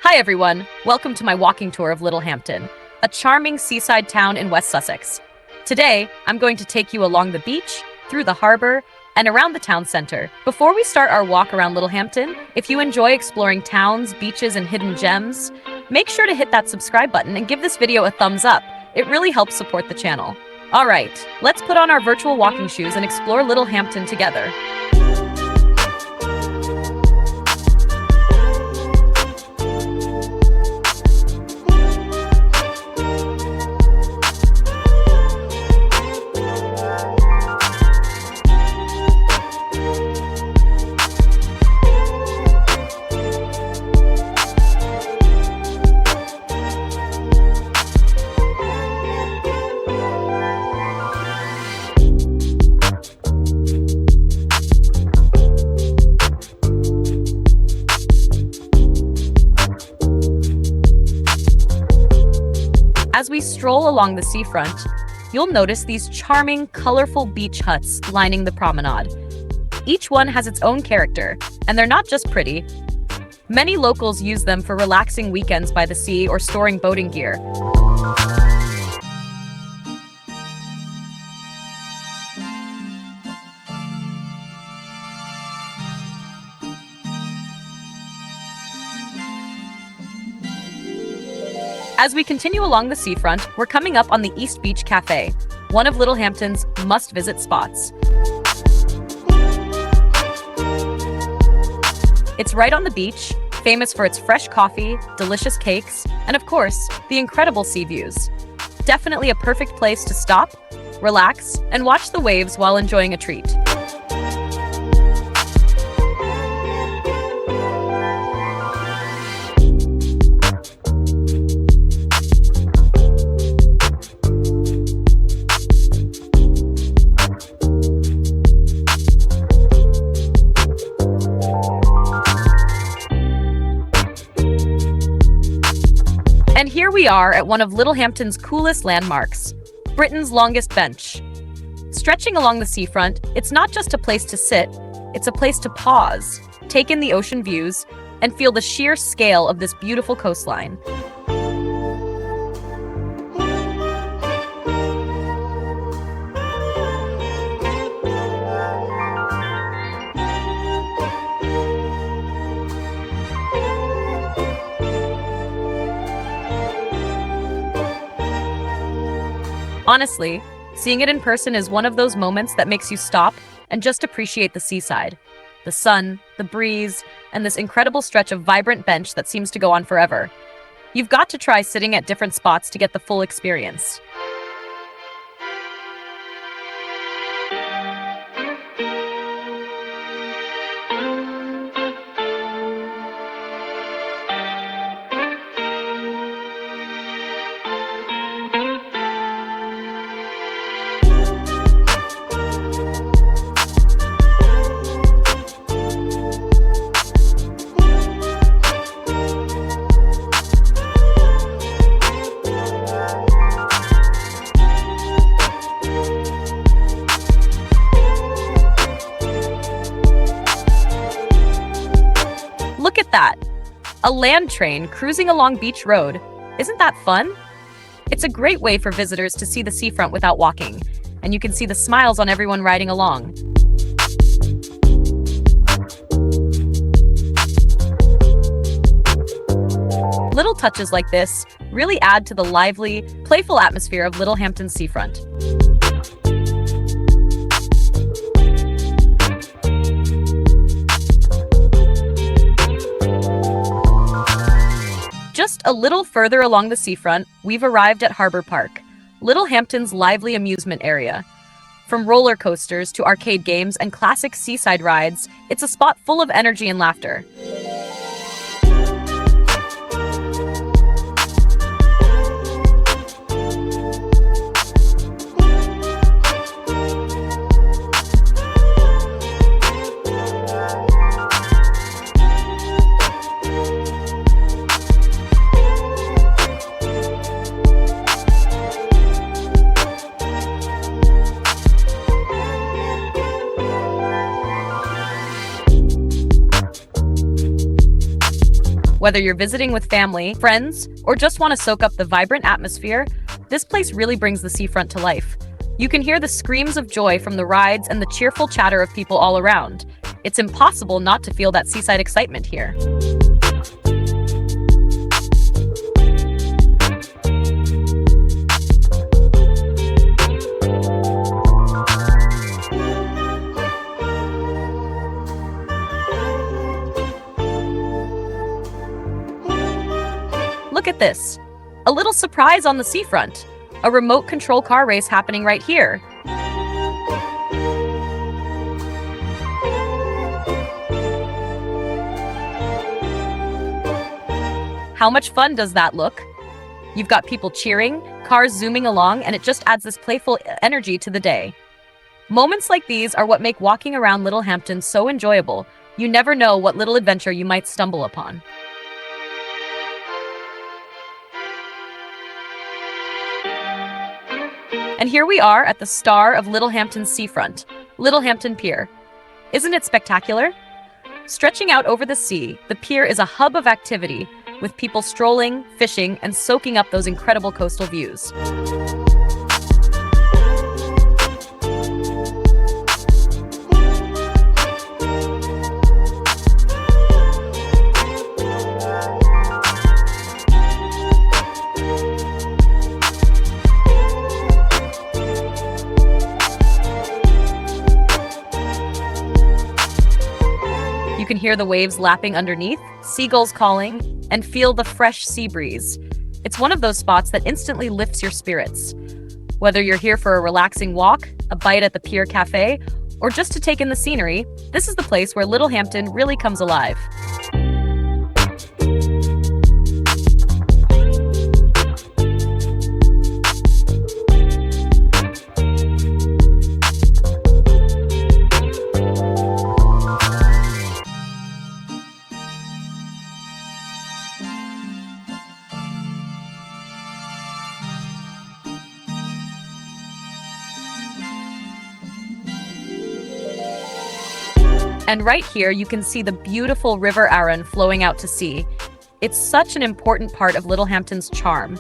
Hi everyone, welcome to my walking tour of Littlehampton, a charming seaside town in West Sussex. Today, I'm going to take you along the beach, through the harbour, and around the town centre. Before we start our walk around Littlehampton, if you enjoy exploring towns, beaches, and hidden gems, make sure to hit that subscribe button and give this video a thumbs up. It really helps support the channel. Alright, let's put on our virtual walking shoes and explore Littlehampton together. As we stroll along the seafront, you'll notice these charming, colorful beach huts lining the promenade. Each one has its own character, and they're not just pretty. Many locals use them for relaxing weekends by the sea or storing boating gear. As we continue along the seafront, we're coming up on the East Beach Café, one of Littlehampton's must-visit spots. It's right on the beach, famous for its fresh coffee, delicious cakes, and of course, the incredible sea views. Definitely a perfect place to stop, relax, and watch the waves while enjoying a treat. And here we are at one of Littlehampton's coolest landmarks, Britain's longest bench. Stretching along the seafront, it's not just a place to sit, it's a place to pause, take in the ocean views, and feel the sheer scale of this beautiful coastline. Honestly, seeing it in person is one of those moments that makes you stop and just appreciate the seaside. The sun, the breeze, and this incredible stretch of vibrant bench that seems to go on forever. You've got to try sitting at different spots to get the full experience. Look at that! A land train cruising along Beach Road. Isn't that fun? It's a great way for visitors to see the seafront without walking, and you can see the smiles on everyone riding along. Little touches like this really add to the lively, playful atmosphere of Littlehampton's seafront. Just a little further along the seafront, we've arrived at Harbour Park, Littlehampton's lively amusement area. From roller coasters to arcade games and classic seaside rides, it's a spot full of energy and laughter. Whether you're visiting with family, friends, or just want to soak up the vibrant atmosphere, this place really brings the seafront to life. You can hear the screams of joy from the rides and the cheerful chatter of people all around. It's impossible not to feel that seaside excitement here. Look at this. A little surprise on the seafront. A remote control car race happening right here. How much fun does that look? You've got people cheering, cars zooming along, and it just adds this playful energy to the day. Moments like these are what make walking around Littlehampton so enjoyable. You never know what little adventure you might stumble upon. And here we are at the star of Littlehampton's seafront, Littlehampton Pier. Isn't it spectacular? Stretching out over the sea, the pier is a hub of activity, with people strolling, fishing, and soaking up those incredible coastal views. You can hear the waves lapping underneath, seagulls calling, and feel the fresh sea breeze. It's one of those spots that instantly lifts your spirits. Whether you're here for a relaxing walk, a bite at the Pier Café, or just to take in the scenery, this is the place where Littlehampton really comes alive. And right here, you can see the beautiful River Arun flowing out to sea. It's such an important part of Littlehampton's charm.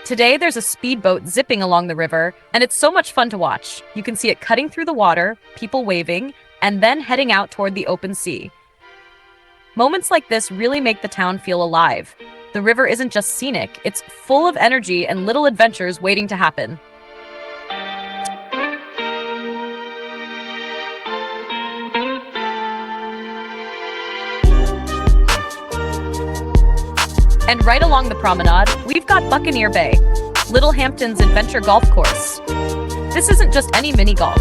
Today, there's a speedboat zipping along the river, and it's so much fun to watch. You can see it cutting through the water, people waving, and then heading out toward the open sea. Moments like this really make the town feel alive. The river isn't just scenic, it's full of energy and little adventures waiting to happen. And right along the promenade, we've got Buccaneer Bay, Littlehampton's adventure golf course. This isn't just any mini golf.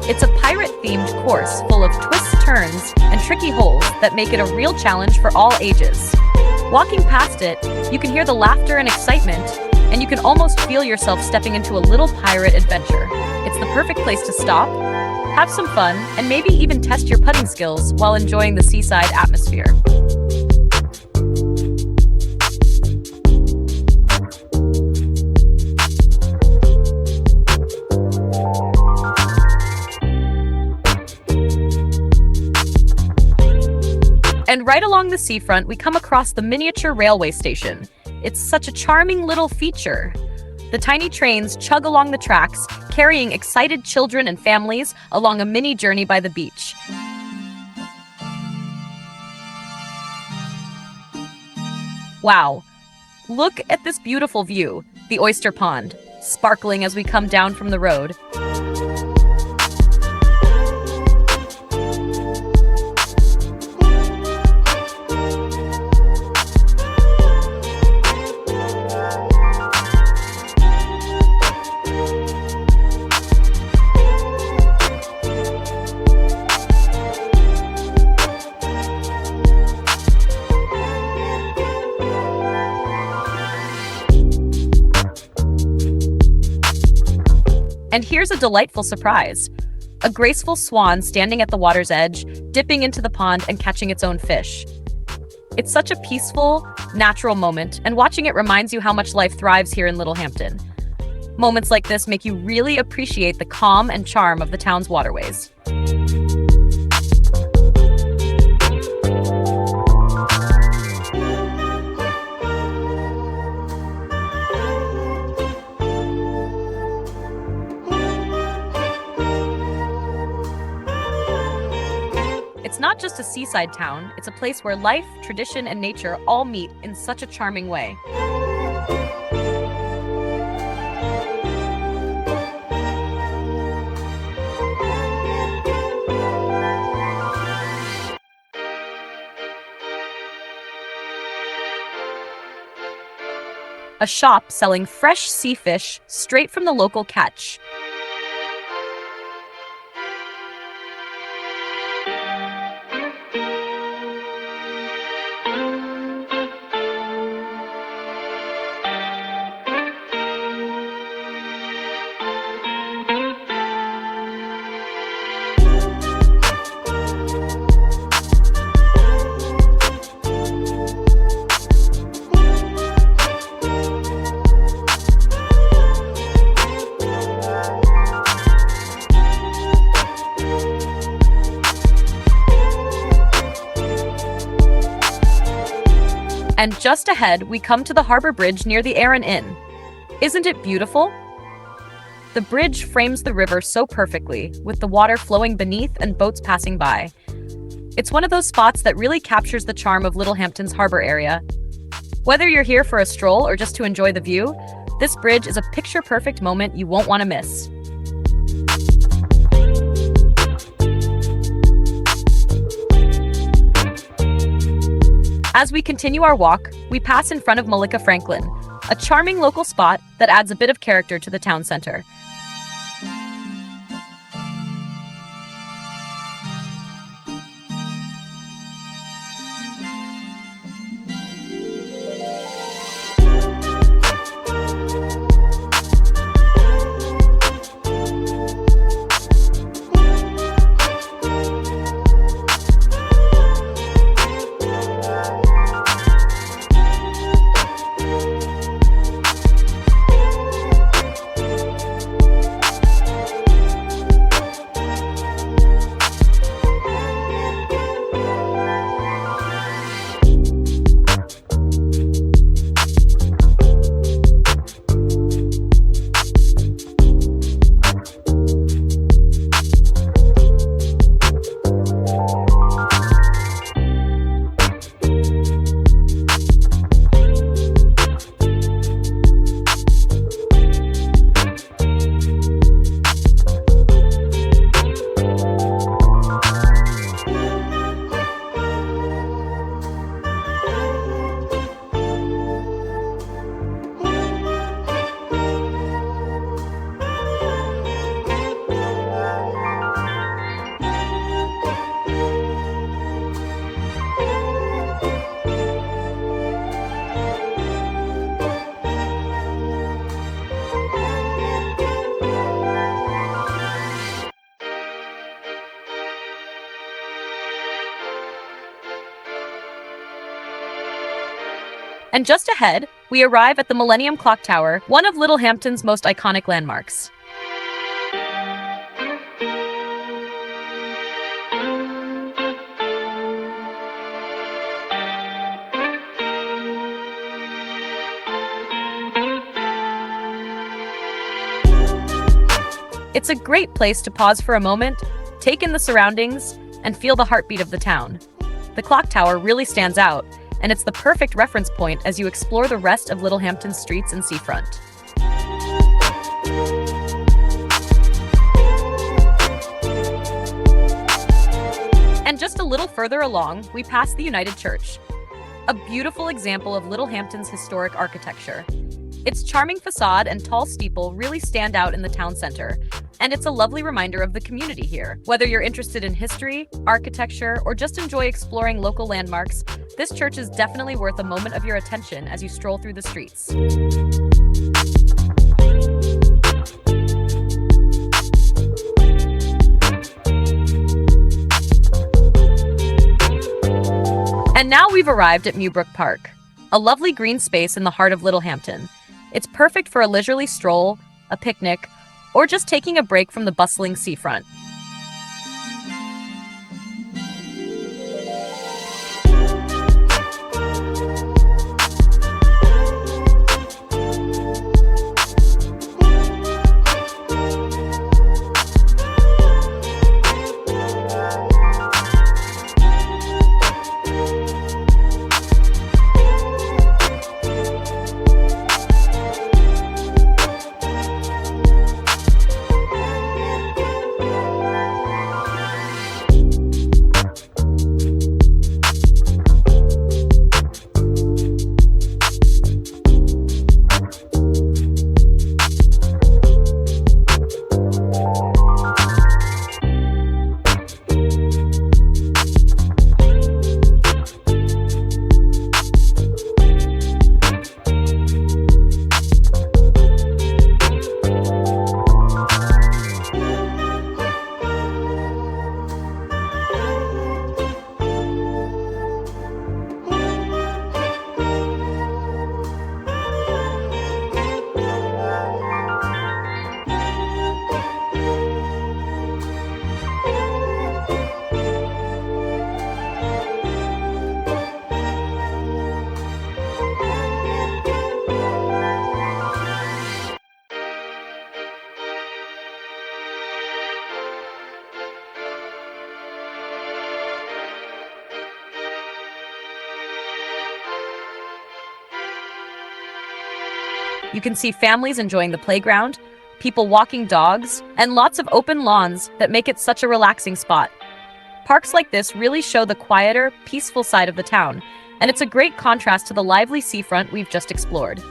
It's a pirate-themed course full of twists, turns, and tricky holes that make it a real challenge for all ages. Walking past it, you can hear the laughter and excitement, and you can almost feel yourself stepping into a little pirate adventure. It's the perfect place to stop, have some fun, and maybe even test your putting skills while enjoying the seaside atmosphere. And right along the seafront, we come across the miniature railway station. It's such a charming little feature. The tiny trains chug along the tracks, carrying excited children and families along a mini journey by the beach. Wow, look at this beautiful view, the oyster pond, sparkling as we come down from the road. And here's a delightful surprise. A graceful swan standing at the water's edge, dipping into the pond and catching its own fish. It's such a peaceful, natural moment, and watching it reminds you how much life thrives here in Littlehampton. Moments like this make you really appreciate the calm and charm of the town's waterways. It's not just a seaside town, it's a place where life, tradition, and nature all meet in such a charming way. A shop selling fresh sea fish straight from the local catch. And just ahead, we come to the Harbour Bridge near the Arun Inn. Isn't it beautiful? The bridge frames the river so perfectly, with the water flowing beneath and boats passing by. It's one of those spots that really captures the charm of Littlehampton's harbour area. Whether you're here for a stroll or just to enjoy the view, this bridge is a picture-perfect moment you won't want to miss. As we continue our walk, we pass in front of Malika Franklin, a charming local spot that adds a bit of character to the town center. And just ahead, we arrive at the Millennium Clock Tower, one of Littlehampton's most iconic landmarks. It's a great place to pause for a moment, take in the surroundings, and feel the heartbeat of the town. The clock tower really stands out, and it's the perfect reference point as you explore the rest of Littlehampton's streets and seafront. And just a little further along, we pass the United Church, a beautiful example of Littlehampton's historic architecture. Its charming facade and tall steeple really stand out in the town center, and it's a lovely reminder of the community here. Whether you're interested in history, architecture, or just enjoy exploring local landmarks, this church is definitely worth a moment of your attention as you stroll through the streets. And now we've arrived at Mewsbrook Park, a lovely green space in the heart of Littlehampton. It's perfect for a leisurely stroll, a picnic, or just taking a break from the bustling seafront. You can see families enjoying the playground, people walking dogs, and lots of open lawns that make it such a relaxing spot. Parks like this really show the quieter, peaceful side of the town, and it's a great contrast to the lively seafront we've just explored.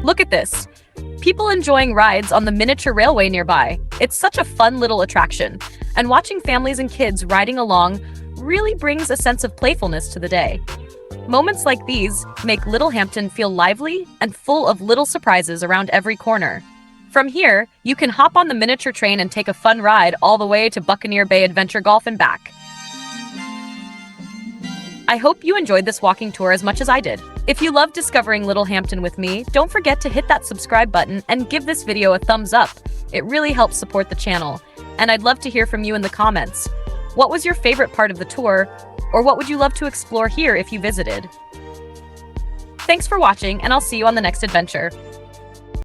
Look at this. People enjoying rides on the miniature railway nearby. It's such a fun little attraction, and watching families and kids riding along really brings a sense of playfulness to the day. Moments like these make Littlehampton feel lively and full of little surprises around every corner. From here, you can hop on the miniature train and take a fun ride all the way to Buccaneer Bay Adventure Golf and back. I hope you enjoyed this walking tour as much as I did. If you love discovering Littlehampton with me, don't forget to hit that subscribe button and give this video a thumbs up. It really helps support the channel, and I'd love to hear from you in the comments. What was your favorite part of the tour, or what would you love to explore here if you visited? Thanks for watching, and I'll see you on the next adventure.